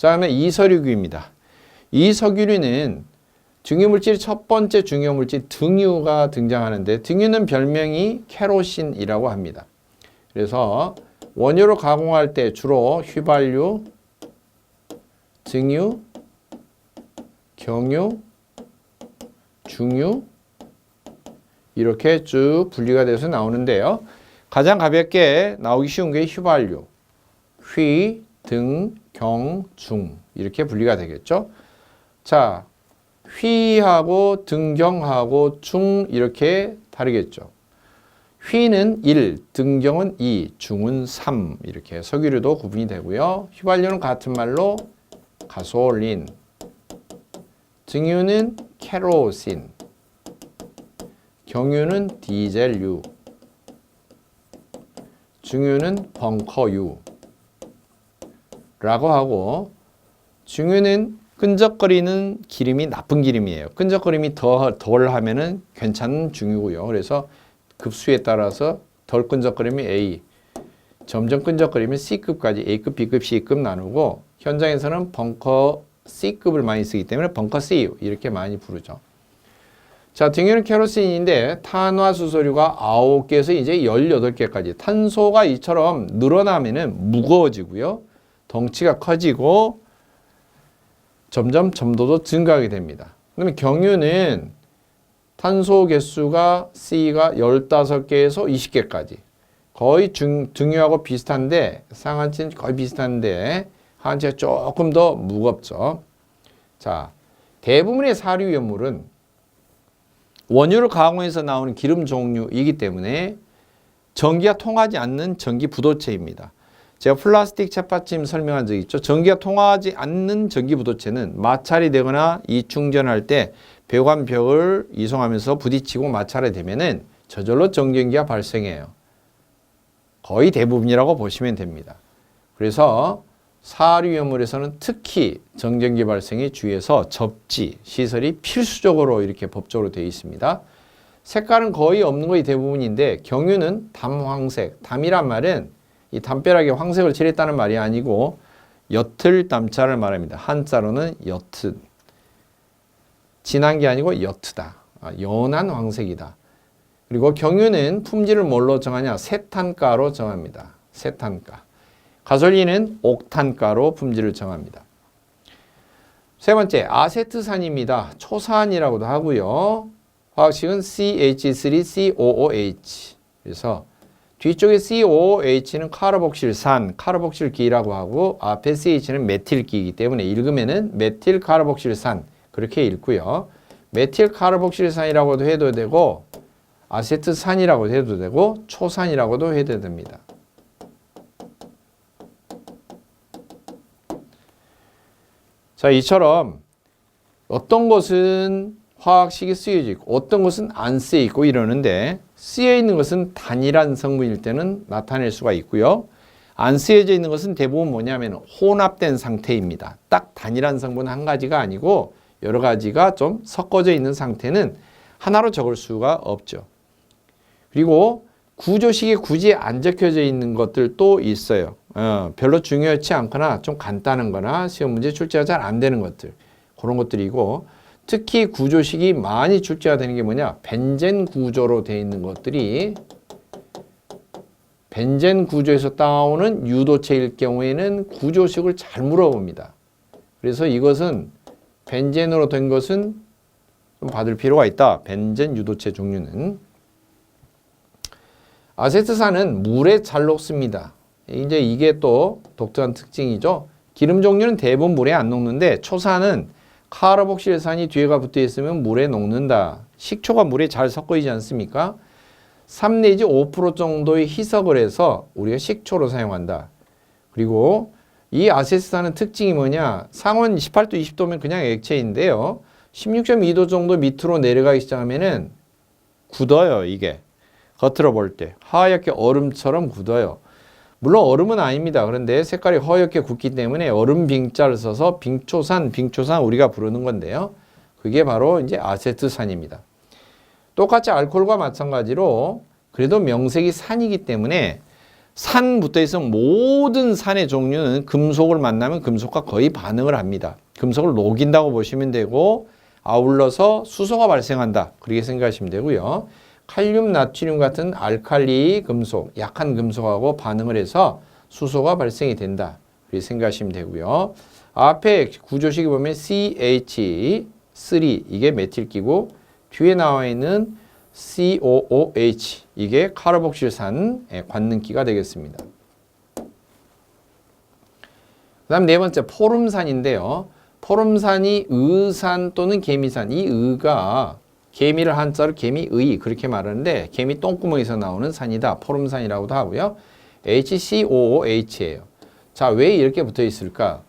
다음에 이서류귀입니다. 이석유류는 증유물질 첫 번째 중요물질 등유가 등장하는데 등유는 별명이 케로신이라고 합니다. 그래서 원유를 가공할 때 주로 휘발유, 등유, 경유, 중유 이렇게 쭉 분리가 돼서 나오는데요. 가장 가볍게 나오기 쉬운 게 휘발유, 휘, 등, 경, 중 이렇게 분리가 되겠죠. 자, 휘하고 등경하고 중 이렇게 다르겠죠. 휘는 1, 등경은 2, 중은 3 이렇게 석유류도 구분이 되고요. 휘발유는 같은 말로 가솔린, 등유는 케로신, 경유는 디젤유, 중유는 벙커유 라고 하고 중유는 끈적거리는 기름이 나쁜 기름이에요. 끈적거림이 덜 하면은 괜찮은 중유고요. 그래서 급수에 따라서 덜 끈적거리면 A, 점점 끈적거리면 C급까지 A급, B급, C급 나누고 현장에서는 벙커 C급을 많이 쓰기 때문에 벙커 C 이렇게 많이 부르죠. 자, 등유는 케로신인데 탄화수소류가 9개에서 이제 18개까지 탄소가 이처럼 늘어나면은 무거워지고요. 덩치가 커지고 점점 점도도 증가하게 됩니다. 그러면 경유는 탄소 개수가 C가 15개에서 20개까지 거의 등유하고 비슷한데 상한치는 거의 비슷한데 하한치가 조금 더 무겁죠. 자, 대부분의 사료유물은 원유를 가공해서 나오는 기름 종류이기 때문에 전기가 통하지 않는 전기 부도체입니다. 제가 플라스틱 쳇받침 설명한 적 있죠. 전기가 통하지 않는 전기 부도체는 마찰이 되거나 이충전할 때 벽과 벽을 이송하면서 부딪히고 마찰이 되면은 저절로 정전기가 발생해요. 거의 대부분이라고 보시면 됩니다. 그래서 사료유물에서는 특히 정전기 발생에 주의해서 접지, 시설이 필수적으로 이렇게 법적으로 되어 있습니다. 색깔은 거의 없는 것이 대부분인데 경유는 담황색, 담이란 말은 이 담벼락에 황색을 칠했다는 말이 아니고 옅을 담자를 말합니다. 한자로는 옅은. 진한 게 아니고 옅다. 연한 황색이다. 그리고 경유는 품질을 뭘로 정하냐? 세탄가로 정합니다. 세탄가. 가솔린은 옥탄가로 품질을 정합니다. 세 번째, 아세트산입니다. 초산이라고도 하고요. 화학식은 CH3COOH. 그래서 뒤쪽에 COOH는 카르복실산, 카르복실기라고 하고 앞에 CH는 메틸기이기 때문에 읽으면은 메틸카르복실산 그렇게 읽고요. 메틸카르복실산이라고도 해도 되고 아세트산이라고도 해도 되고 초산이라고도 해도 됩니다. 자, 이처럼 어떤 것은 화학식이 쓰여져 있고 어떤 것은 안 쓰여 있고 이러는데 쓰여 있는 것은 단일한 성분일 때는 나타낼 수가 있고요. 안 쓰여져 있는 것은 대부분 뭐냐면 혼합된 상태입니다. 딱 단일한 성분 한 가지가 아니고 여러 가지가 좀 섞어져 있는 상태는 하나로 적을 수가 없죠. 그리고 구조식에 굳이 안 적혀져 있는 것들도 있어요. 별로 중요하지 않거나 좀 간단한 거나 시험 문제 출제가 잘 안 되는 것들 그런 것들이고 특히 구조식이 많이 출제가 되는 게 뭐냐? 벤젠 구조로 되어 있는 것들이 벤젠 구조에서 따오는 유도체일 경우에는 구조식을 잘 물어봅니다. 그래서 이것은 벤젠으로 된 것은 좀 받을 필요가 있다. 벤젠 유도체 종류는. 아세트산은 물에 잘 녹습니다. 이제 이게 또 독특한 특징이죠. 기름 종류는 대부분 물에 안 녹는데 초산은 카르복실산이 뒤에가 붙어 있으면 물에 녹는다. 식초가 물에 잘 섞여 있지 않습니까? 3 내지 5% 정도의 희석을 해서 우리가 식초로 사용한다. 그리고 이 아세트산은 특징이 뭐냐? 상온 18도, 20도면 그냥 액체인데요. 16.2도 정도 밑으로 내려가기 시작하면은 굳어요, 이게. 겉으로 볼 때. 하얗게 얼음처럼 굳어요. 물론 얼음은 아닙니다. 그런데 색깔이 허옇게 굳기 때문에 얼음 빙자를 써서 빙초산 우리가 부르는 건데요. 그게 바로 이제 아세트산입니다. 똑같이 알코올과 마찬가지로 그래도 명색이 산이기 때문에 산 붙어 있으면 모든 산의 종류는 금속을 만나면 금속과 거의 반응을 합니다. 금속을 녹인다고 보시면 되고 아울러서 수소가 발생한다. 그렇게 생각하시면 되고요. 칼륨, 나트륨 같은 알칼리 금속, 약한 금속하고 반응을 해서 수소가 발생이 된다. 그렇게 생각하시면 되고요. 앞에 구조식에 보면 CH3 이게 메틸기고 뒤에 나와 있는 COOH 이게 카르복실산의 관능기가 되겠습니다. 그 다음 네 번째 포름산인데요. 포름산이 의산 또는 개미산, 이 의가 개미를 한자로 개미의 그렇게 말하는데 개미 똥구멍에서 나오는 산이다. 포름산이라고도 하고요. HCOOH예요. 자, 왜 이렇게 붙어 있을까?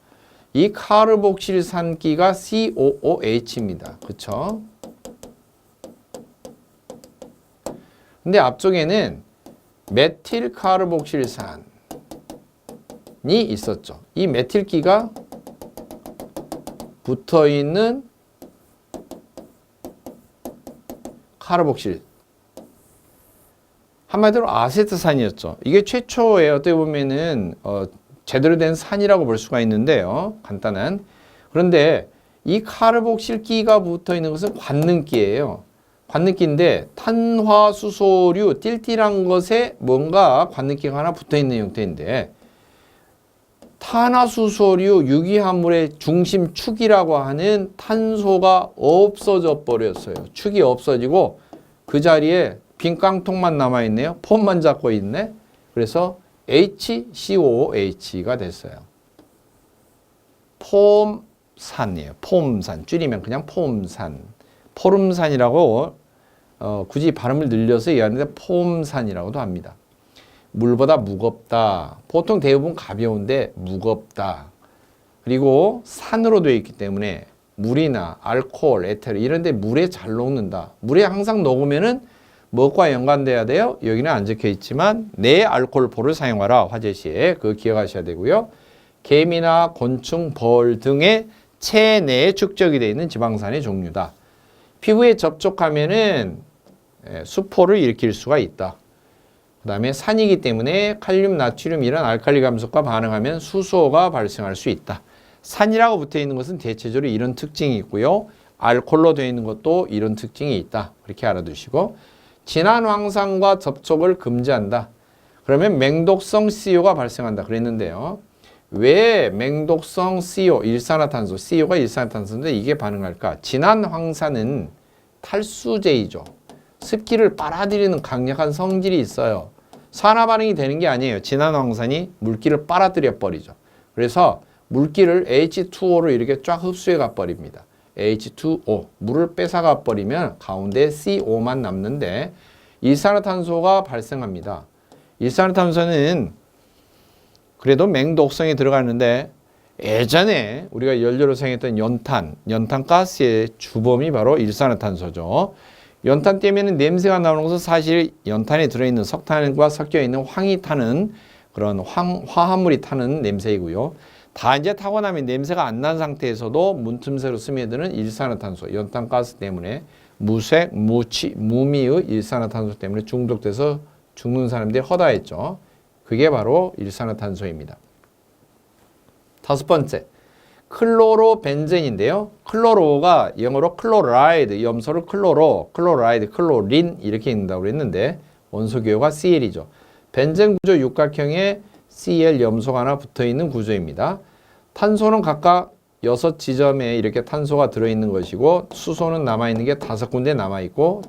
이 카르복실산기가 COOH입니다. 그쵸? 근데 앞쪽에는 메틸 카르복실산이 있었죠. 이 메틸기가 붙어 있는 카르복실. 한마디로 아세트산이었죠. 이게 최초의 어떻게 보면은 제대로 된 산이라고 볼 수가 있는데요. 간단한. 그런데 이 카르복실기가 붙어 있는 것은 관능기예요. 관능기인데 탄화수소류 띨띨한 것에 뭔가 관능기가 하나 붙어 있는 형태인데 탄화수소류 유기화물의 중심 축이라고 하는 탄소가 없어져 버렸어요. 축이 없어지고 그 자리에 빈 깡통만 남아있네요. 폼만 잡고 있네. 그래서 HCOOH가 됐어요. 폼산이에요. 폼산. 줄이면 그냥 폼산. 포름산이라고 굳이 발음을 늘려서 얘기하는데 폼산이라고도 합니다. 물보다 무겁다. 보통 대부분 가벼운데 무겁다. 그리고 산으로 되어 있기 때문에 물이나 알코올, 에테르 이런 데 물에 잘 녹는다. 물에 항상 녹으면은 무엇과 연관돼야 돼요? 여기는 안 적혀 있지만 내 알코올포를 사용하라. 화재 시에 그거 기억하셔야 되고요. 개미나 곤충, 벌 등의 체내에 축적이 되어 있는 지방산의 종류다. 피부에 접촉하면은 수포를 일으킬 수가 있다. 그 다음에 산이기 때문에 칼륨, 나트륨 이런 알칼리 감속과 반응하면 수소가 발생할 수 있다. 산이라고 붙어 있는 것은 대체적으로 이런 특징이 있고요. 알코올로 되어 있는 것도 이런 특징이 있다. 그렇게 알아두시고 진한 황산과 접촉을 금지한다. 그러면 맹독성 CO가 발생한다. 그랬는데요. 왜 맹독성 CO, 일산화탄소, CO가 일산화탄소인데 이게 반응할까? 진한 황산은 탈수제이죠. 습기를 빨아들이는 강력한 성질이 있어요. 산화 반응이 되는 게 아니에요. 진한 황산이 물기를 빨아들여 버리죠. 그래서 물기를 H2O로 이렇게 쫙 흡수해 가 버립니다. H2O, 물을 뺏어가 버리면 가운데 CO만 남는데 일산화탄소가 발생합니다. 일산화탄소는 그래도 맹독성이 들어가는데 예전에 우리가 연료로 사용했던 연탄 가스의 주범이 바로 일산화탄소죠. 연탄 때문에 냄새가 나오는 것은 사실 연탄에 들어있는 석탄과 섞여 있는 황이 타는 그런 화합물이 타는 냄새이고요. 다 이제 타고 나면 냄새가 안 난 상태에서도 문틈새로 스며드는 일산화탄소, 연탄가스 때문에 무색, 무미의 일산화탄소 때문에 중독돼서 죽는 사람들이 허다했죠. 그게 바로 일산화탄소입니다. 다섯 번째, 클로로벤젠인데요. 클로로가 영어로 클로라이드, 염소를 클로라이드, 클로린 이렇게 읽는다고 그랬는데 원소 기호가 CL이죠. 벤젠 구조 육각형에 Cl 염소가 하나 붙어있는 구조입니다. 탄소는 각각 6지점에 이렇게 탄소가 들어있는 것이고 수소는 남아있는 게 5군데 남아있고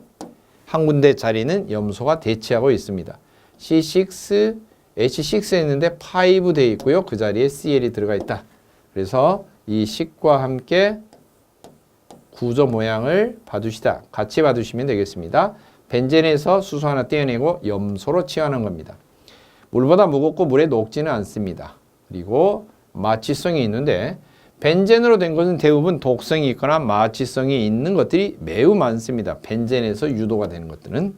한 군데 자리는 염소가 대치하고 있습니다. C6, H6 했는데 5 되어 있고요. 그 자리에 Cl이 들어가 있다. 그래서 이 식과 함께 구조 모양을 봐두시다. 같이 봐두시면 되겠습니다. 벤젠에서 수소 하나 떼어내고 염소로 치환한 겁니다. 물보다 무겁고 물에 녹지는 않습니다. 그리고 마취성이 있는데 벤젠으로 된 것은 대부분 독성이 있거나 마취성이 있는 것들이 매우 많습니다. 벤젠에서 유도가 되는 것들은.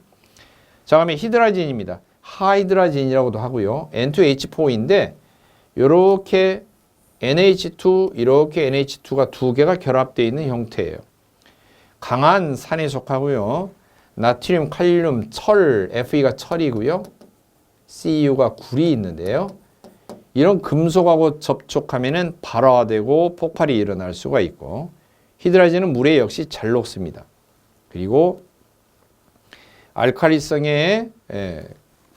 자, 그러면 히드라진입니다. 하이드라진이라고도 하고요. N2H4인데 이렇게 NH2, 이렇게 NH2가 두 개가 결합되어 있는 형태예요. 강한 산에 속하고요. 나트륨, 칼륨, 철, Fe가 철이고요. Cu가 굴이 있는데요. 이런 금속하고 접촉하면은 발화되고 폭발이 일어날 수가 있고, 히드라진은 물에 역시 잘 녹습니다. 그리고 알칼리성의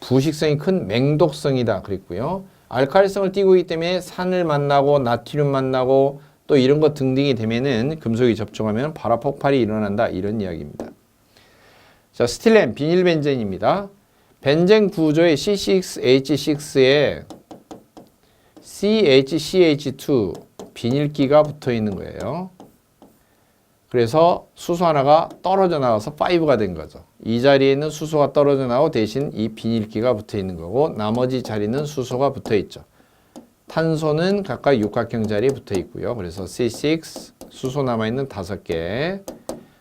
부식성이 큰 맹독성이다 그랬고요. 알칼리성을 띠고 있기 때문에 산을 만나고 나트륨 만나고 또 이런 것 등등이 되면은 금속이 접촉하면 발화 폭발이 일어난다, 이런 이야기입니다. 자, 스틸렌 비닐 벤젠입니다. 벤젠 구조의 C6H6에 CHCH2 비닐기가 붙어 있는 거예요. 그래서 수소 하나가 떨어져 나와서 5가 된 거죠. 이 자리에 있는 수소가 떨어져 나오고 대신 이 비닐기가 붙어 있는 거고, 나머지 자리는 수소가 붙어 있죠. 탄소는 각각 육각형 자리에 붙어 있고요. 그래서 C6, 수소 남아있는 5개,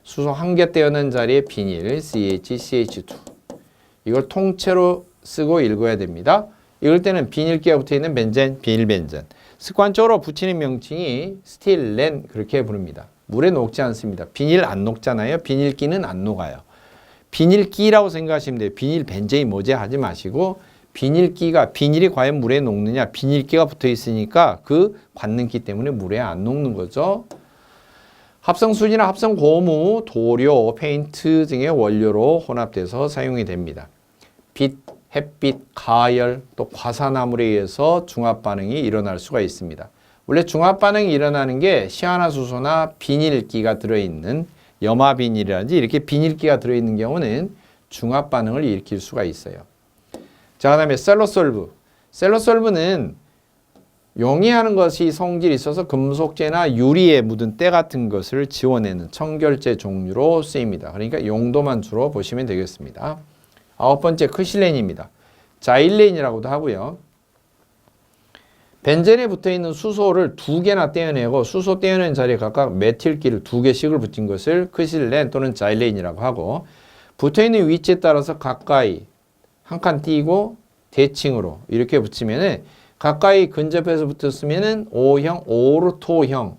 수소 1개 떼어낸 자리에 비닐 CHCH2. 이걸 통째로 쓰고 읽어야 됩니다. 읽을 때는 비닐기가 붙어있는 벤젠, 비닐벤젠. 습관적으로 붙이는 명칭이 스틸렌 그렇게 부릅니다. 물에 녹지 않습니다. 비닐 안 녹잖아요. 비닐기는 안 녹아요. 비닐기라고 생각하시면 돼요. 비닐벤젠이 뭐지 하지 마시고, 비닐기가, 비닐이 과연 물에 녹느냐, 비닐기가 붙어 있으니까 그 관능기 때문에 물에 안 녹는 거죠. 합성수지나 합성고무, 도료, 페인트 등의 원료로 혼합돼서 사용이 됩니다. 빛, 햇빛, 가열, 또 과산화물에 의해서 중합반응이 일어날 수가 있습니다. 원래 중합반응이 일어나는 게 시아나수소나 비닐기가 들어있는 염화비닐이라든지 이렇게 비닐기가 들어있는 경우는 중합반응을 일으킬 수가 있어요. 자, 그 다음에 셀로솔브. 셀로솔브는 용이하는 것이 성질이 있어서 금속재나 유리에 묻은 때 같은 것을 지워내는 청결제 종류로 쓰입니다. 그러니까 용도만 주로 보시면 되겠습니다. 9번째 크실렌입니다. 자일렌이라고도 하고요. 벤젠에 붙어있는 수소를 2개나 떼어내고 수소 떼어낸 자리에 각각 메틸기를 2개씩을 붙인 것을 크실렌 또는 자일렌이라고 하고, 붙어있는 위치에 따라서 가까이 한 칸 띄고 대칭으로 이렇게 붙이면은 가까이 근접해서 붙었으면은 O형 오르토형,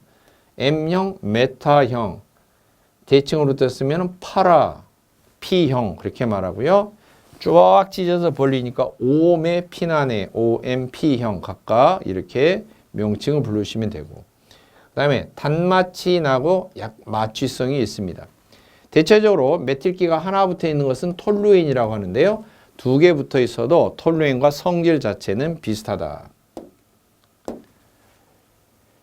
M형 메타형, 대칭으로 떴으면은 파라 P형 그렇게 말하고요. 쫙 찢어서 벌리니까 오메 피나네 OMP형 각각 이렇게 명칭을 부르시면 되고, 그 다음에 단맛이 나고 약 마취성이 있습니다. 대체적으로 메틸기가 하나 붙어 있는 것은 톨루엔이라고 하는데요. 2개 붙어 있어도 톨루엔과 성질 자체는 비슷하다.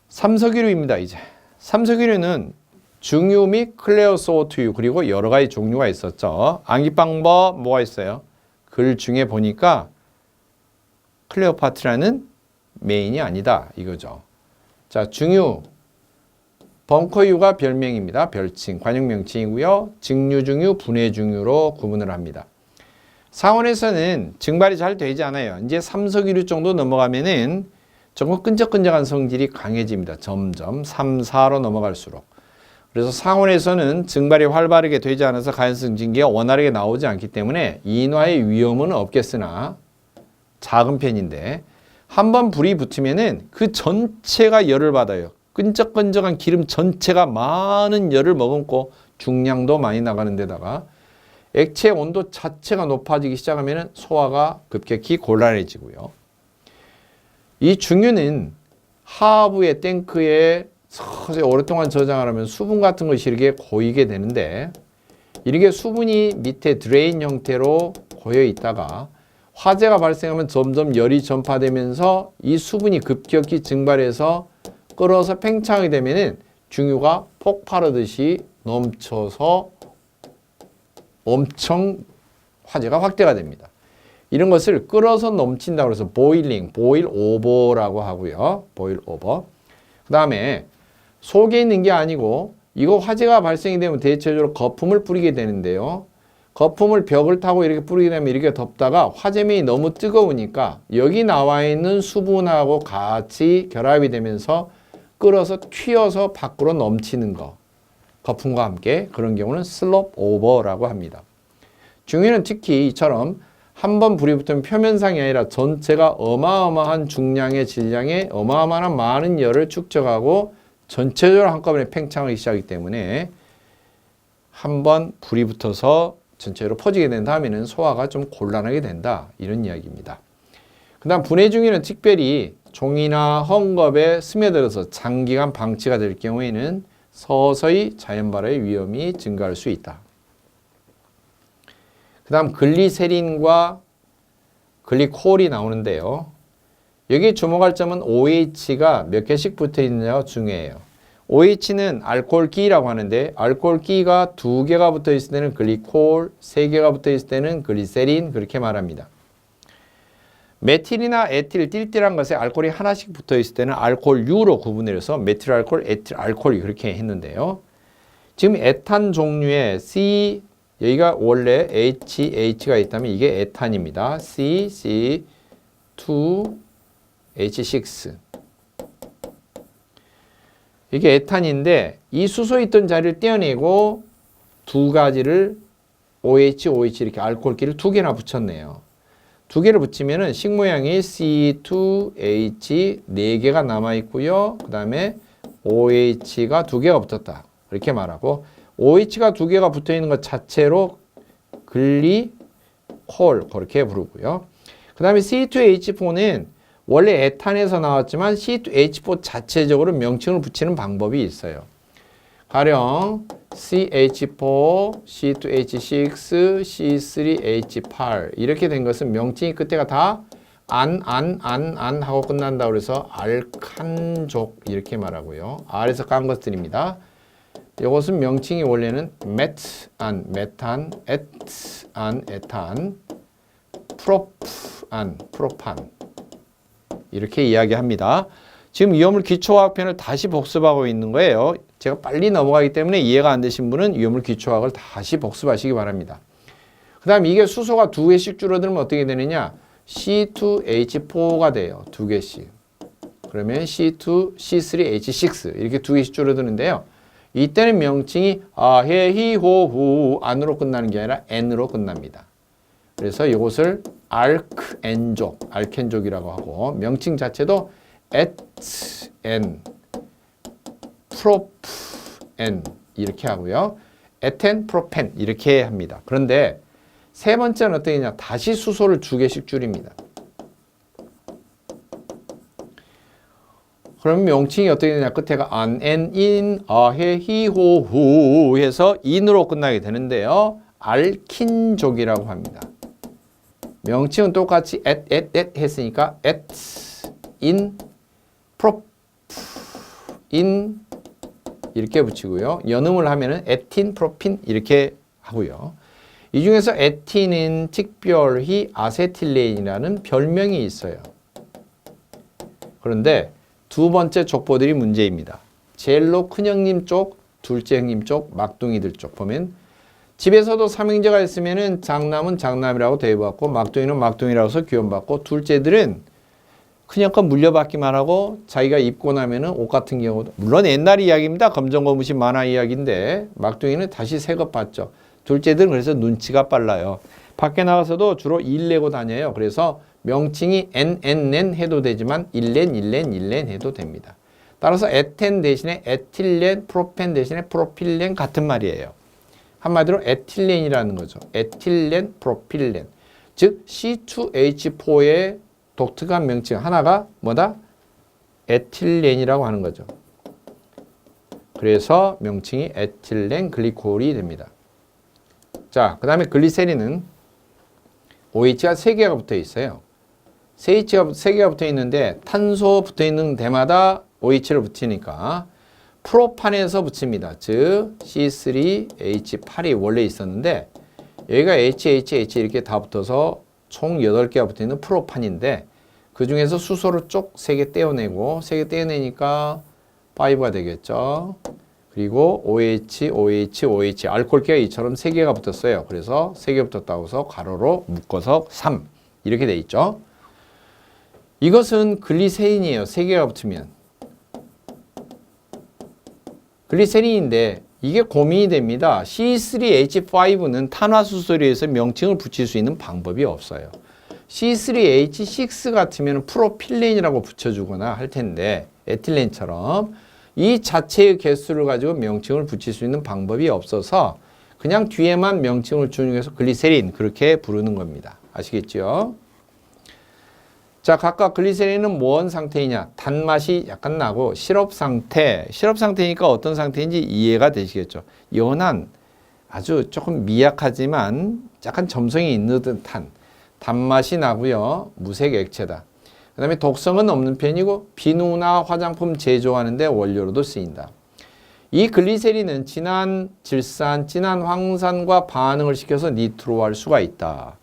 삼석유류입니다. 이제 삼석유류는 중유 및 클레어 소투유 그리고 여러 가지 종류가 있었죠. 암기 방법 뭐가 있어요? 글 중에 보니까 클레오파트라는 메인이 아니다 이거죠. 자, 중유 벙커유가 별명입니다. 별칭, 관용명칭이고요. 증류중유, 분해중유로 구분을 합니다. 상온에서는 증발이 잘 되지 않아요. 이제 삼석유류 정도 넘어가면은 조금 끈적끈적한 성질이 강해집니다. 점점 3, 4로 넘어갈수록. 그래서 상온에서는 증발이 활발하게 되지 않아서 가연성 증기가 원활하게 나오지 않기 때문에 인화의 위험은 없겠으나 작은 편인데, 한번 불이 붙으면은 그 전체가 열을 받아요. 끈적끈적한 기름 전체가 많은 열을 머금고 중량도 많이 나가는 데다가 액체 온도 자체가 높아지기 시작하면 소화가 급격히 곤란해지고요. 이 중유는 하부의 탱크에 서서히 오랫동안 저장을 하면 수분 같은 것이 이렇게 고이게 되는데, 이렇게 수분이 밑에 드레인 형태로 고여 있다가 화재가 발생하면 점점 열이 전파되면서 이 수분이 급격히 증발해서 끓어서 팽창이 되면은 중유가 폭발하듯이 넘쳐서 엄청 화재가 확대가 됩니다. 이런 것을 끓어서 넘친다고 해서 보일링, 보일 오버라고 하고요. 보일 오버. 그 다음에 속에 있는 게 아니고 이거 화재가 발생이 되면 대체적으로 거품을 뿌리게 되는데요. 거품을 벽을 타고 이렇게 뿌리게 되면 이렇게 덮다가 화재면이 너무 뜨거우니까 여기 나와 있는 수분하고 같이 결합이 되면서 끓어서 튀어서 밖으로 넘치는 거. 거품과 함께 그런 경우는 슬롭 오버라고 합니다. 중유는 특히 이처럼 한번 불이 붙으면 표면상이 아니라 전체가 어마어마한 중량의 질량에 어마어마한 많은 열을 축적하고 전체적으로 한꺼번에 팽창하기 시작하기 때문에 한번 불이 붙어서 전체로 퍼지게 된 다음에는 소화가 좀 곤란하게 된다. 이런 이야기입니다. 그 다음 분해 중에는 특별히 종이나 헝겊에 스며들어서 장기간 방치가 될 경우에는 서서히 자연 발화의 위험이 증가할 수 있다. 그 다음 글리세린과 글리콜이 나오는데요. 여기 주목할 점은 OH가 몇 개씩 붙어 있느냐가 중요해요. OH는 알코올기라고 하는데 알코올기가 2개가 붙어 있을 때는 글리콜, 3개가 붙어 있을 때는 글리세린 그렇게 말합니다. 메틸이나 에틸, 띨띨한 것에 알코올이 하나씩 붙어 있을 때는 알코올유로 구분해서 메틸 알코올, 에틸 알코올 그렇게 했는데요. 지금 에탄 종류의 C 여기가 원래 HH가 있다면 이게 에탄입니다. C2H6 이게 에탄인데 이 수소에 있던 자리를 떼어내고 두 가지를 OH 이렇게 알코올기를 2개나 붙였네요. 2개를 붙이면은 식 모양이 C2H 4개가 남아있고요. 그 다음에 OH가 2개가 붙었다. 이렇게 말하고 OH가 2개가 붙어 있는 것 자체로 글리콜 그렇게 부르고요. 그 다음에 C2H4는 원래 에탄에서 나왔지만 C2H4 자체적으로 명칭을 붙이는 방법이 있어요. 가령 CH4, C2H6, C3H8 이렇게 된 것은 명칭이 끝에가 다 안 하고 끝난다 그래서 알칸족 이렇게 말하고요. R에서 깐 것들입니다. 이것은 명칭이 원래는 메탄, 에탄, 프로판 이렇게 이야기합니다. 지금 이화물 기초화학편을 다시 복습하고 있는 거예요. 제가 빨리 넘어가기 때문에 이해가 안 되신 분은 이화물 기초화학을 다시 복습하시기 바랍니다. 그 다음 이게 수소가 2개씩 줄어들면 어떻게 되느냐? C2H4가 돼요. 2개씩. 그러면 C3H6 이렇게 2개씩 줄어드는데요. 이때는 명칭이 아헤히호후 안으로 끝나는 게 아니라 N으로 끝납니다. 그래서 이것을 알켄족이라고 하고 명칭 자체도 에트엔, 프로펜 이렇게 하고요. 에텐, 프로펜 이렇게 합니다. 그런데 세 번째는 어떻게 되냐? 다시 수소를 2개씩 줄입니다. 그럼 명칭이 어떻게 되냐? 끝에가 안, 엔, 인, 아헤, 히, 호, 후 해서 인으로 끝나게 되는데요. 알킨족이라고 합니다. 명칭은 똑같이 앳 했으니까 앳, 인, 프로, 인 이렇게 붙이고요. 연음을 하면은 에틴, 프로핀 이렇게 하고요. 이 중에서 에틴은 특별히 아세틸레인이라는 별명이 있어요. 그런데 두 번째 족보들이 문제입니다. 제일로 큰형님 쪽, 둘째 형님 쪽, 막둥이들 쪽 보면 집에서도 삼형제가 있으면은 장남은 장남이라고 대우받고 막둥이는 막둥이라고 해서 귀염받고 둘째들은 그냥 물려받기만 하고 자기가 입고 나면은 옷 같은 경우도 물론 옛날 이야기입니다. 검정고무신 만화 이야기인데 막둥이는 다시 새 것 받죠. 둘째들은 그래서 눈치가 빨라요. 밖에 나가서도 주로 일내고 다녀요. 그래서 명칭이 NN 해도 되지만 일렌 해도 됩니다. 따라서 에텐 대신에 에틸렌, 프로펜 대신에 프로필렌 같은 말이에요. 한마디로 에틸렌이라는 거죠. 에틸렌, 프로필렌. 즉 C2H4의 독특한 명칭 하나가 뭐다? 에틸렌이라고 하는 거죠. 그래서 명칭이 에틸렌 글리콜이 됩니다. 자, 그 다음에 글리세린은 OH가 3개가 붙어 있어요. 3개가 붙어 있는데 탄소 붙어 있는 데마다 OH를 붙이니까 프로판에서 붙입니다. 즉 C3H8이 원래 있었는데 여기가 HHH 이렇게 다 붙어서 총 8개가 붙어 있는 프로판인데 그 중에서 수소를 쪽 3개 떼어내고 3개 떼어내니까 5가 되겠죠. 그리고 OH 알코올기가 이처럼 3개가 붙었어요. 그래서 3개 붙었다고 해서 가로로 묶어서 3 이렇게 돼 있죠. 이것은 글리세린이에요. 3개가 붙으면. 글리세린인데 이게 고민이 됩니다. C3H5는 탄화수소리에서 명칭을 붙일 수 있는 방법이 없어요. C3H6 같으면 프로필렌이라고 붙여주거나 할 텐데 에틸렌처럼 이 자체의 개수를 가지고 명칭을 붙일 수 있는 방법이 없어서 그냥 뒤에만 명칭을 준용해서 글리세린 그렇게 부르는 겁니다. 아시겠죠? 자, 각각 글리세린은 뭔 상태이냐? 단맛이 약간 나고 시럽 상태. 시럽 상태니까 어떤 상태인지 이해가 되시겠죠? 연한 아주 조금 미약하지만 약간 점성이 있는 듯한 단맛이 나고요. 무색 액체다. 그 다음에 독성은 없는 편이고 비누나 화장품 제조하는 데 원료로도 쓰인다. 이 글리세린은 진한 질산, 진한 황산과 반응을 시켜서 니트로화할 수가 있다.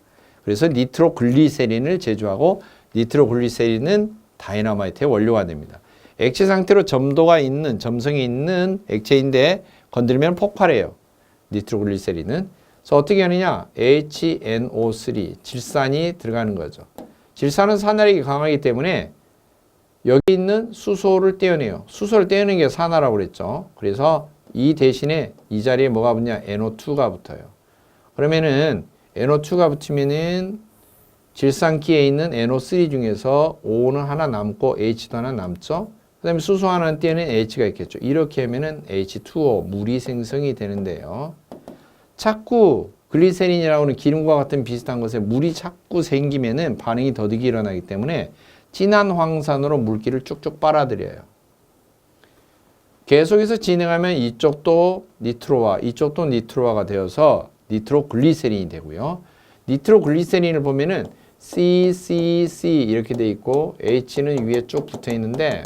그래서 니트로글리세린을 제조하고 니트로글리세린은 다이너마이트의 원료가 됩니다. 액체 상태로 점도가 있는, 점성이 있는 액체인데 건드리면 폭발해요. 니트로글리세린은. 그래서 어떻게 하느냐? HNO3, 질산이 들어가는 거죠. 질산은 산화력이 강하기 때문에 여기 있는 수소를 떼어내요. 수소를 떼어내는 게 산화라고 그랬죠. 그래서 이 대신에 이 자리에 뭐가 붙냐? NO2가 붙어요. 그러면은 NO2가 붙으면은 질산기에 있는 NO3 중에서 O는 하나 남고 H도 하나 남죠. 그 다음에 수소 하나는 떼어낸 H가 있겠죠. 이렇게 하면은 H2O, 물이 생성이 되는데요. 자꾸 글리세린이라고 하는 기름과 같은 비슷한 것에 물이 자꾸 생기면은 반응이 더디게 일어나기 때문에 진한 황산으로 물기를 쭉쭉 빨아들여요. 계속해서 진행하면 이쪽도 니트로화, 이쪽도 니트로화가 되어서 니트로글리세린이 되고요. 니트로글리세린을 보면은 CCC 이렇게 돼 있고 H는 위에 쭉 붙어 있는데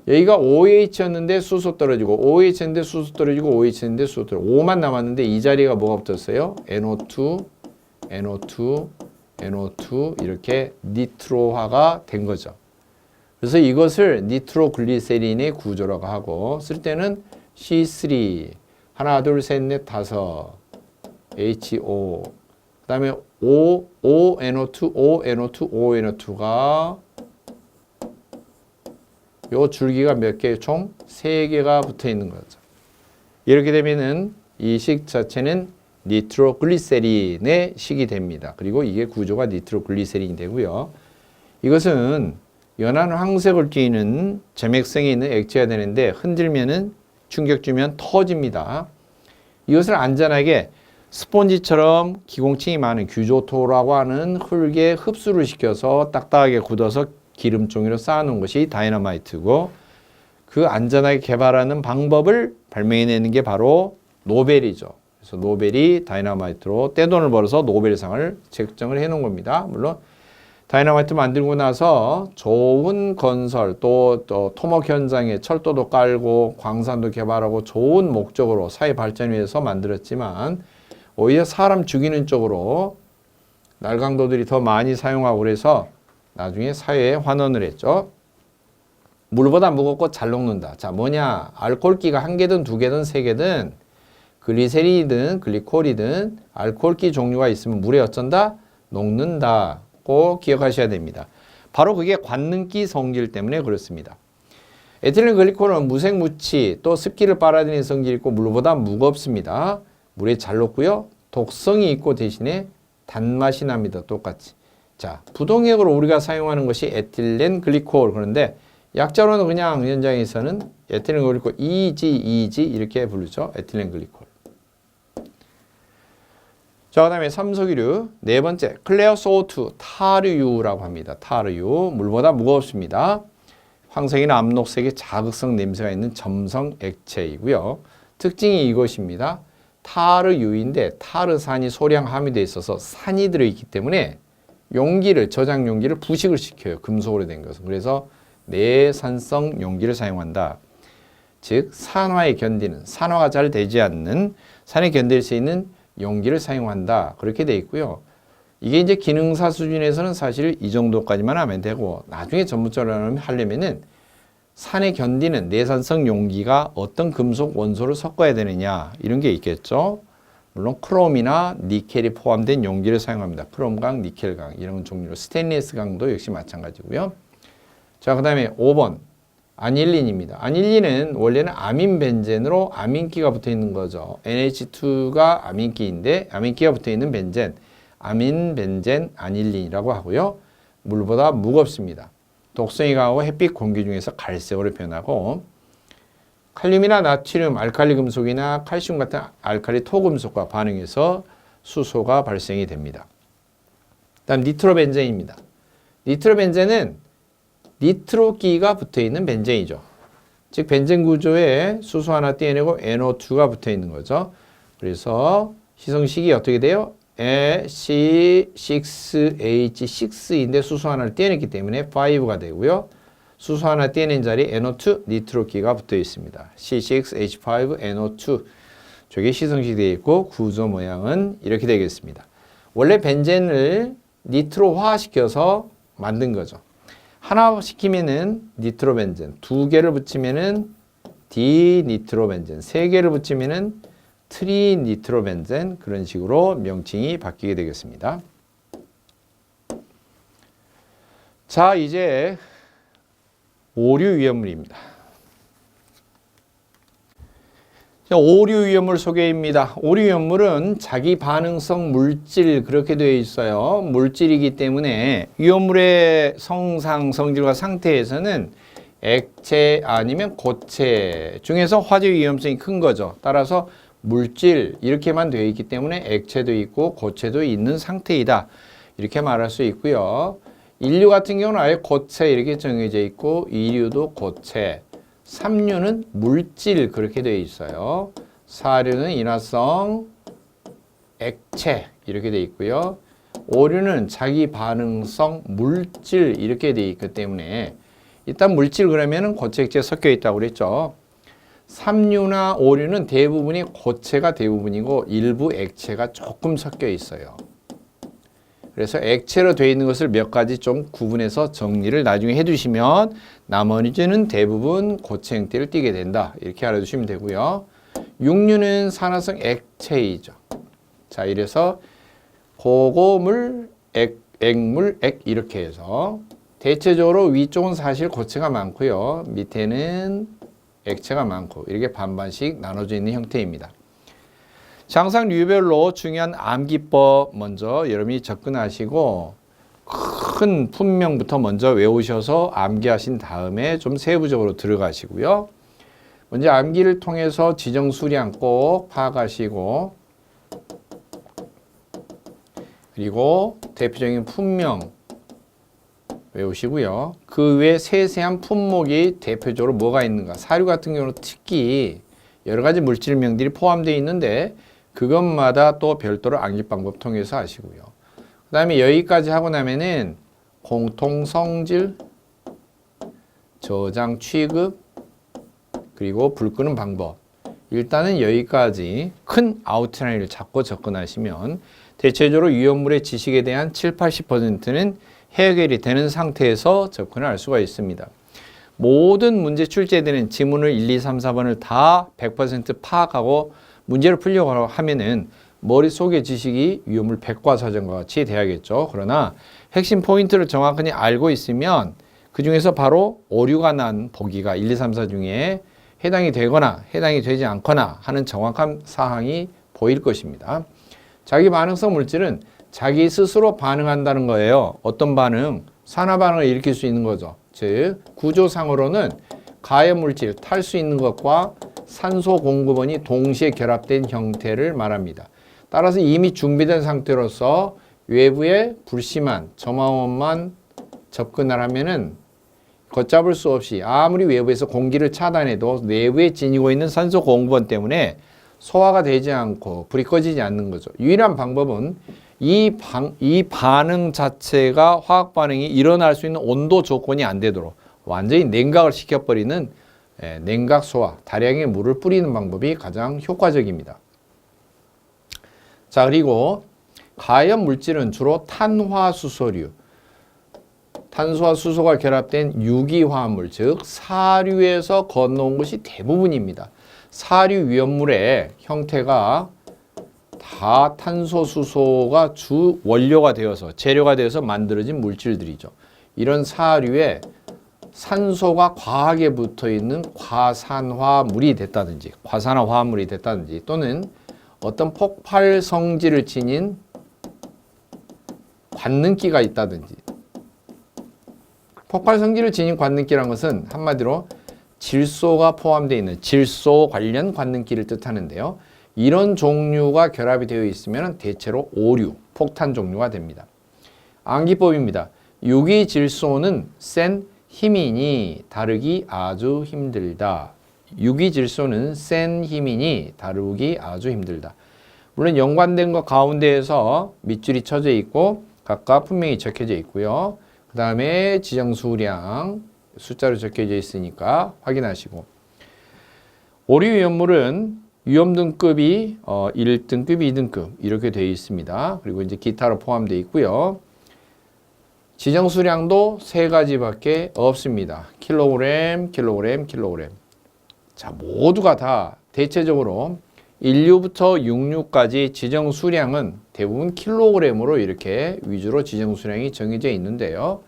여기가 OH였는데 수소 떨어지고 OH였는데 수소 떨어지고 OH였는데 수소 떨어지고 O만 남았는데 이 자리가 뭐가 붙었어요? NO2, NO2, NO2 이렇게 니트로화가 된 거죠. 그래서 이것을 니트로글리세린의 구조라고 하고 쓸 때는 C3 하나 둘 셋 넷 다섯 HO 그 다음에 ONO2 ONO2 ONO2가 요 줄기가 몇 개? 총 3개가 붙어 있는 거죠. 이렇게 되면은 이 식 자체는 니트로글리세린의 식이 됩니다. 그리고 이게 구조가 니트로글리세린이 되고요. 이것은 연한 황색을 띠는 점액성이 있는 액체가 되는데 흔들면은 충격 주면 터집니다. 이것을 안전하게 스폰지처럼 기공층이 많은 규조토라고 하는 흙에 흡수를 시켜서 딱딱하게 굳어서 기름종이로 쌓아놓은 것이 다이너마이트고 그 안전하게 개발하는 방법을 발명해내는 게 바로 노벨이죠. 그래서 노벨이 다이너마이트로 떼돈을 벌어서 노벨상을 책정을 해놓은 겁니다. 물론 다이너마이트 만들고 나서 좋은 건설 또 토목 현장에 철도도 깔고 광산도 개발하고 좋은 목적으로 사회 발전을 위해서 만들었지만 오히려 사람 죽이는 쪽으로 날강도들이 더 많이 사용하고 그래서 나중에 사회에 환원을 했죠. 물보다 무겁고 잘 녹는다. 자, 뭐냐? 알코올기가 1개든 2개든 3개든 글리세린이든 글리콜이든 알코올기 종류가 있으면 물에 어쩐다? 녹는다. 꼭 기억하셔야 됩니다. 바로 그게 관능기 성질 때문에 그렇습니다. 에틸렌 글리콜은 무색무치 또 습기를 빨아들이는 성질이 있고 물보다 무겁습니다. 물에 잘 녹고요. 독성이 있고 대신에 단맛이 납니다. 똑같이. 자, 부동액으로 우리가 사용하는 것이 에틸렌 글리콜. 그런데 약자로는 그냥 현장에서는 에틸렌 글리콜 EG 이렇게 부르죠. 에틸렌 글리콜. 자, 그 다음에 삼석유류. 네 번째, 클레어 소투, 타르유라고 합니다. 타르유. 물보다 무겁습니다. 황색이나 암록색의 자극성 냄새가 있는 점성 액체이고요. 특징이 이것입니다. 타르유인데 타르산이 소량 함유되어 있어서 산이 들어있기 때문에 용기를, 저장 용기를 부식을 시켜요. 금속으로 된 것은. 그래서 내산성 용기를 사용한다. 즉 산화에 견디는, 산화가 잘 되지 않는 산에 견딜 수 있는 용기를 사용한다. 그렇게 돼 있고요. 이게 이제 기능사 수준에서는 사실 이 정도까지만 하면 되고 나중에 전문적으로 하려면은 산에 견디는 내산성 용기가 어떤 금속 원소를 섞어야 되느냐 이런 게 있겠죠. 물론 크롬이나 니켈이 포함된 용기를 사용합니다. 크롬강, 니켈강 이런 종류로 스테인리스 강도 역시 마찬가지고요. 자, 그 다음에 5번 아닐린입니다. 아닐린은 원래는 아민벤젠으로 아민기가 붙어 있는 거죠. NH2가 아민기인데 아민기가 붙어 있는 벤젠, 아민벤젠 아닐린이라고 하고요. 물보다 무겁습니다. 독성이 강하고 햇빛 공기 중에서 갈색으로 변하고 칼륨이나 나트륨, 알칼리 금속이나 칼슘 같은 알칼리 토금속과 반응해서 수소가 발생이 됩니다. 다음 니트로벤젠입니다. 니트로벤젠은 니트로기가 붙어있는 벤젠이죠. 즉 벤젠 구조에 수소 하나 떼어내고 NO2가 붙어있는 거죠. 그래서 희성식이 어떻게 돼요? C6H6인데 수소 하나를 떼어냈기 때문에 5가 되고요. 수소 하나 떼어낸 자리에 NO2 니트로기가 붙어 있습니다. C6H5NO2 저게 희성식이 되어 있고 구조 모양은 이렇게 되겠습니다. 원래 벤젠을 니트로화시켜서 만든 거죠. 하나 시키면은 니트로벤젠, 두 개를 붙이면은 디니트로벤젠, 세 개를 붙이면은 트리니트로벤젠, 그런 식으로 명칭이 바뀌게 되겠습니다. 자, 이제 오류 위험물입니다. 오류 위험물 소개입니다. 오류 위험물은 자기 반응성 물질 그렇게 되어 있어요. 물질이기 때문에 위험물의 성상, 성질과 상태에서는 액체 아니면 고체 중에서 화재 위험성이 큰 거죠. 따라서 물질 이렇게만 되어 있기 때문에 액체도 있고 고체도 있는 상태이다. 이렇게 말할 수 있고요. 인류 같은 경우는 아예 고체 이렇게 정해져 있고 이류도 고체, 삼류는 물질 그렇게 되어 있어요. 사류는 인화성 액체 이렇게 되어 있고요. 오류는 자기 반응성 물질 이렇게 되어 있기 때문에 일단 물질 그러면은 고체, 액체 섞여 있다고 그랬죠. 삼류나 오류는 대부분이 고체가 대부분이고 일부 액체가 조금 섞여 있어요. 그래서 액체로 되어 있는 것을 몇 가지 좀 구분해서 정리를 나중에 해주시면 나머지는 대부분 고체 형태를 띠게 된다. 이렇게 알아두시면 되고요. 육류는 산화성 액체이죠. 자, 이래서 고고물, 액물, 액 이렇게 해서 대체적으로 위쪽은 사실 고체가 많고요. 밑에는 액체가 많고 이렇게 반반씩 나눠져 있는 형태입니다. 항상 류별로 중요한 암기법 먼저 여러분이 접근하시고 큰 품명부터 먼저 외우셔서 암기하신 다음에 좀 세부적으로 들어가시고요. 먼저 암기를 통해서 지정 수량 꼭 파악하시고 그리고 대표적인 품명 외우시고요. 그 외에 세세한 품목이 대표적으로 뭐가 있는가. 사료 같은 경우는 특히 여러 가지 물질명들이 포함되어 있는데 그것마다 또 별도로 암기 방법 통해서 하시고요. 그 다음에 여기까지 하고 나면은 공통성질, 저장 취급, 그리고 불 끄는 방법. 일단은 여기까지 큰 아웃라인을 잡고 접근하시면 대체적으로 위험물의 지식에 대한 7, 80%는 해결이 되는 상태에서 접근을 할 수가 있습니다. 모든 문제 출제되는 지문을 1, 2, 3, 4번을 다 100% 파악하고 문제를 풀려고 하면은 머릿속의 지식이 위험물 백과사전과 같이 돼야겠죠. 그러나 핵심 포인트를 정확히 알고 있으면 그 중에서 바로 오류가 난 보기가 1, 2, 3, 4 중에 해당이 되거나 해당이 되지 않거나 하는 정확한 사항이 보일 것입니다. 자기 반응성 물질은 자기 스스로 반응한다는 거예요. 어떤 반응? 산화 반응을 일으킬 수 있는 거죠. 즉 구조상으로는 가해물질 탈 수 있는 것과 산소 공급원이 동시에 결합된 형태를 말합니다. 따라서 이미 준비된 상태로서 외부에 불심한 점화원만 접근을 하면은 걷잡을 수 없이 아무리 외부에서 공기를 차단해도 내부에 지니고 있는 산소 공급원 때문에 소화가 되지 않고 불이 꺼지지 않는 거죠. 유일한 방법은 이 반응 자체가 화학 반응이 일어날 수 있는 온도 조건이 안 되도록 완전히 냉각을 시켜버리는 냉각 소화, 다량의 물을 뿌리는 방법이 가장 효과적입니다. 자, 그리고 가연 물질은 주로 탄화수소류, 탄소와 수소가 결합된 유기화합물, 즉 사류에서 건너온 것이 대부분입니다. 사류 위험물의 형태가 다 탄소, 수소가 주 원료가 되어서 재료가 되어서 만들어진 물질들이죠. 이런 사류에 산소가 과하게 붙어있는 과산화물이 됐다든지 과산화화합물이 됐다든지 또는 어떤 폭발 성질을 지닌 관능기가 있다든지 폭발 성질을 지닌 관능기란 것은 한마디로 질소가 포함되어 있는 질소 관련 관능기를 뜻하는데요. 이런 종류가 결합이 되어 있으면 대체로 오류, 폭탄 종류가 됩니다. 암기법입니다. 유기질소는 센 힘이니 다루기 아주 힘들다. 유기질소는 센 힘이니 다루기 아주 힘들다. 물론 연관된 것 가운데에서 밑줄이 쳐져 있고 각각 분명히 적혀져 있고요. 그 다음에 지정수량 숫자로 적혀져 있으니까 확인하시고, 오류 위험물은 위험 등급이 1등급, 2등급 이렇게 되어 있습니다. 그리고 이제 기타로 포함되어 있고요. 지정 수량도 세 가지밖에 없습니다. 킬로그램, 킬로그램, 킬로그램. 자, 모두가 다 대체적으로 1류부터 6류까지 지정 수량은 대부분 킬로그램으로 이렇게 위주로 지정 수량이 정해져 있는데요.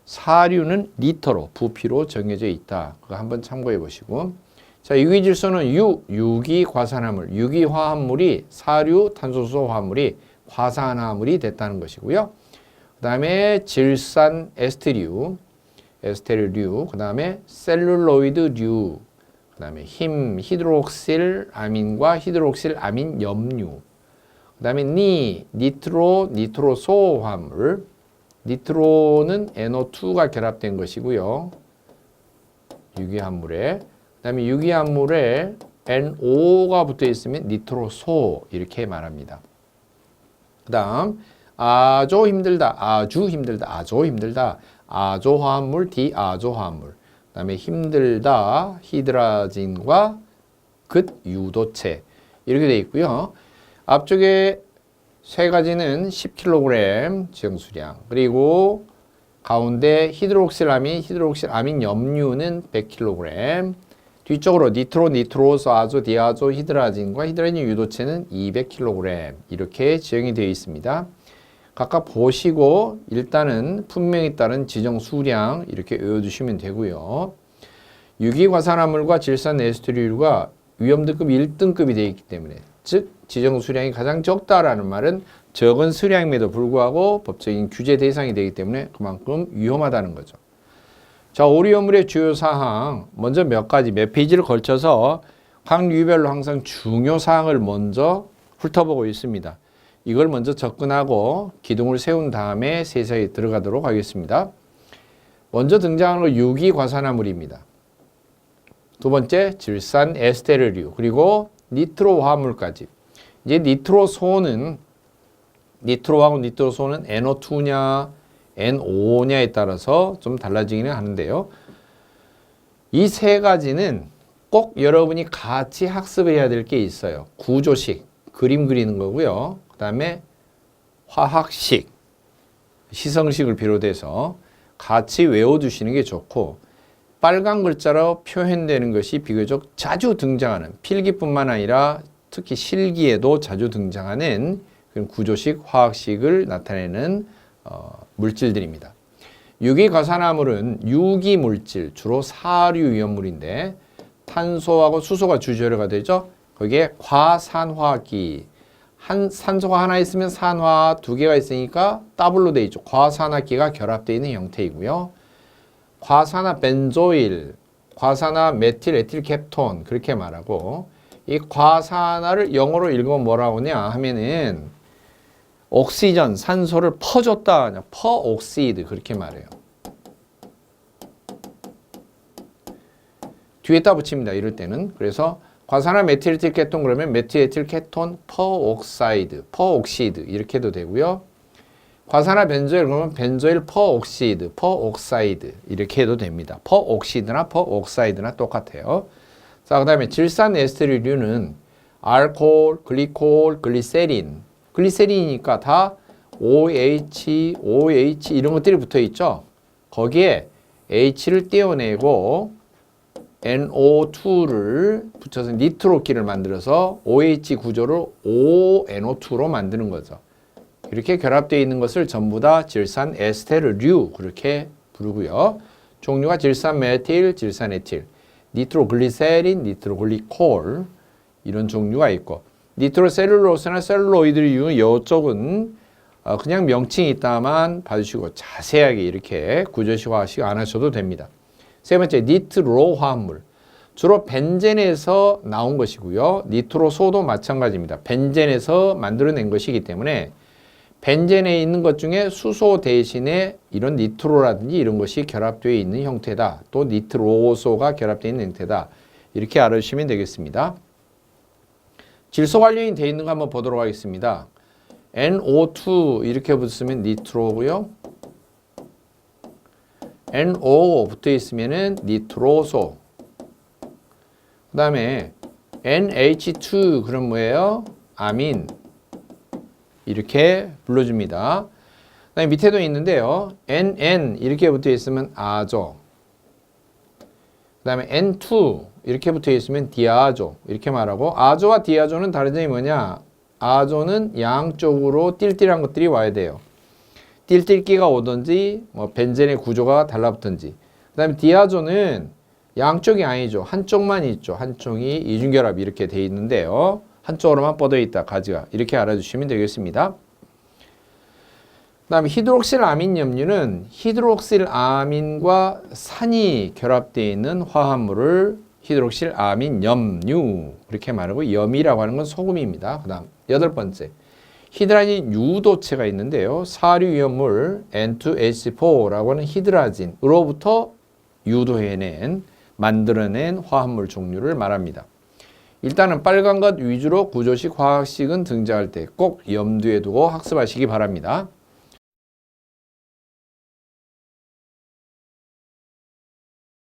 4류는 리터로, 부피로 정해져 있다. 그거 한번 참고해 보시고. 자, 유기질소는 유기과산화물, 유기화합물이 4류 탄소수 화합물이 과산화물이 됐다는 것이고요. 그 다음에 질산 에스테류, 그 다음에 셀룰로이드류, 그 다음에 히드록실 아민과 히드록실 아민 염류, 그 다음에 니트로소 화합물, 니트로는 NO2가 결합된 것이고요. 유기합물에. 그 다음에 유기합물에 NO가 붙어 있으면 니트로소 이렇게 말합니다. 그 다음 아주 힘들다, 아주 힘들다, 아주 힘들다. 아조화합물, 디아조화합물. 그 다음에 힘들다, 히드라진과 극유도체 이렇게 되어 있고요. 앞쪽에 세 가지는 10kg 지정수량, 그리고 가운데 히드록실 아민 염류는 100kg, 뒤쪽으로 니트로소, 아조, 디아조, 히드라진과 히드라진 유도체는 200kg 이렇게 지정이 되어 있습니다. 각각 보시고 일단은 품명에 따른 지정 수량 이렇게 외워두시면 되고요. 유기과산화물과 질산 에스테류가 위험등급 1등급이 되어 있기 때문에, 즉 지정 수량이 가장 적다라는 말은 적은 수량임에도 불구하고 법적인 규제 대상이 되기 때문에 그만큼 위험하다는 거죠. 자, 오류물의 주요 사항 먼저 몇 페이지를 걸쳐서 각 류별로 항상 중요 사항을 먼저 훑어보고 있습니다. 이걸 먼저 접근하고 기둥을 세운 다음에 세세히 들어가도록 하겠습니다. 먼저 등장하는 건 유기과산화물입니다. 두 번째 질산 에스테르류, 그리고 니트로 화합물까지. 이제 니트로소는 NO2냐 NO냐에 따라서 좀 달라지기는 하는데요. 이 세 가지는 꼭 여러분이 같이 학습해야 될 게 있어요. 구조식, 그림 그리는 거고요. 그 다음에 화학식, 시성식을 비롯해서 같이 외워두시는 게 좋고, 빨간 글자로 표현되는 것이 비교적 자주 등장하는, 필기뿐만 아니라 특히 실기에도 자주 등장하는 그런 구조식, 화학식을 나타내는 물질들입니다. 유기과산화물은 유기물질, 주로 사류 위험물인데 탄소하고 수소가 주재료가 되죠. 거기에 과산화기, 산소가 하나 있으면 산화 두 개가 있으니까 더블로 되어 있죠. 과산화기가 결합되어 있는 형태이고요. 과산화 벤조일, 과산화 메틸 에틸 캡톤 그렇게 말하고, 이 과산화를 영어로 읽으면 뭐라고 하냐 하면은 옥시전, 산소를 퍼줬다, 퍼옥시드 그렇게 말해요. 뒤에다 붙입니다. 이럴 때는. 그래서 과산화 메틸 에틸 케톤 그러면 메틸 에틸 케톤 퍼옥사이드, 퍼옥시드 이렇게 해도 되고요. 과산화 벤조일 그러면 벤조일 퍼옥시드, 퍼옥사이드 이렇게 해도 됩니다. 퍼옥시드나 퍼옥사이드나 똑같아요. 자, 그 다음에 질산 에스테르류는 알코올, 글리콜, 글리세린, 글리세린이니까 다 OH 이런 것들이 붙어 있죠. 거기에 H를 떼어내고 NO2를 붙여서 니트로기를 만들어서 OH 구조를 ONO2로 만드는 거죠. 이렇게 결합되어 있는 것을 전부 다 질산 에스테르류 그렇게 부르고요. 종류가 질산 메틸, 질산 에틸, 니트로글리세린, 니트로글리콜 이런 종류가 있고, 니트로셀룰로스나 셀룰로이드류 이쪽은 그냥 명칭이 있다만 봐주시고 자세하게 이렇게 구조식, 화학식 안 하셔도 됩니다. 세 번째, 니트로 화합물. 주로 벤젠에서 나온 것이고요. 니트로소도 마찬가지입니다. 벤젠에서 만들어낸 것이기 때문에 벤젠에 있는 것 중에 수소 대신에 이런 니트로라든지 이런 것이 결합되어 있는 형태다. 또 니트로소가 결합되어 있는 형태다. 이렇게 알아주시면 되겠습니다. 질소 관련이 되어 있는 거 한번 보도록 하겠습니다. NO2 이렇게 붙으면 니트로고요. NO 붙어 있으면은 니트로소. 그 다음에 NH2 그럼 뭐예요? 아민. 이렇게 불러줍니다. 그 다음에 밑에도 있는데요. NN 이렇게 붙어 있으면 아조. 그 다음에 N2 이렇게 붙어 있으면 디아조. 이렇게 말하고 아조와 디아조는 다른 점이 뭐냐? 아조는 양쪽으로 띨띨한 것들이 와야 돼요. 띨띨기가 오든지 뭐 벤젠의 구조가 달라붙든지. 그 다음에 디아조는 양쪽이 아니죠. 한쪽만 있죠. 한쪽이 이중결합 이렇게 돼 있는데요. 한쪽으로만 뻗어 있다. 가지가. 이렇게 알아주시면 되겠습니다. 그 다음에 히드록실 아민 염류는 히드록실 아민과 산이 결합되어 있는 화합물을 히드록실 아민 염류 이렇게 말하고 염이라고 하는 건 소금입니다. 그 다음 여덟 번째 히드라진 유도체가 있는데요. 사류 위험물 N2H4라고 하는 히드라진으로부터 유도해낸 만들어낸 화합물 종류를 말합니다. 일단은 빨간 것 위주로 구조식, 화학식은 등장할 때 꼭 염두에 두고 학습하시기 바랍니다.